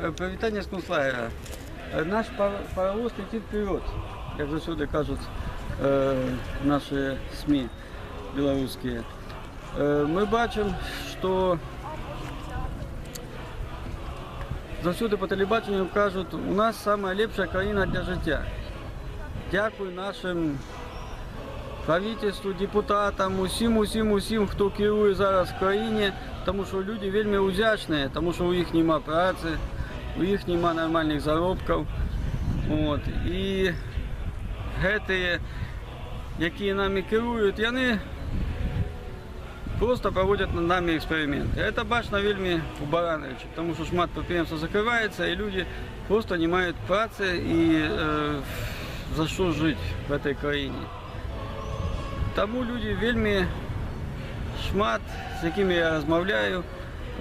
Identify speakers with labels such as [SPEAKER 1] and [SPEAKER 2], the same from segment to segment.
[SPEAKER 1] Привітання з концлагера. Наш паровоз летить вперед, як завжди кажуть наші СМІ білоруські. Ми бачимо, що завжди по телебаченню кажуть, у нас найкраща країна для життя. Дякую нашим правительству, депутатам, усім, хто керує зараз в країні, тому що люди вельми вдячні, тому що у них немає праці, у них немає нормальних заробків. От. І ті, які нами керують, вони просто проводять над нами експерименти. Це бачно вельми убарануюче, тому що шмат підприємств закривається і люди просто не мають праці і за що жити в цій країні. Тому люди вельми шмат, з якими я розмовляю,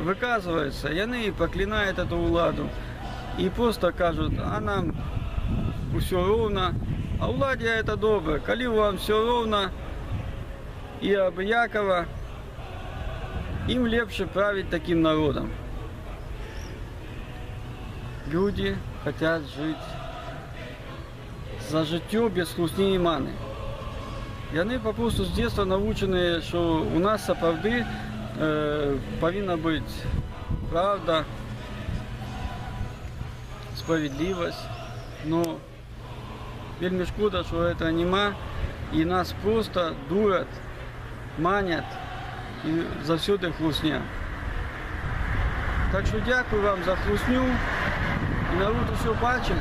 [SPEAKER 1] виказуються, і вони проклинають цю владу. І просто кажуть, а нам все ровно, а владі це добре, коли вам все ровно і обіяково, їм легше правити таким народом. Люди хочуть жити за життя без хлусні і мани. І вони попросту з дитинства навчені, що у нас справді повинна бути правда, справедливість. Но вельми шкода, що цього нема, і нас просто дурять, манять і завсюди хлусня. Так що дякую вам за хлусню, і народ все бачить,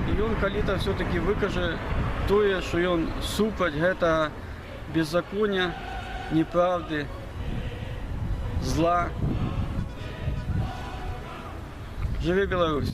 [SPEAKER 1] і він коли-то все-таки викаже те, що він супать гэта беззаконня, неправди, зла. Живе Білорусь!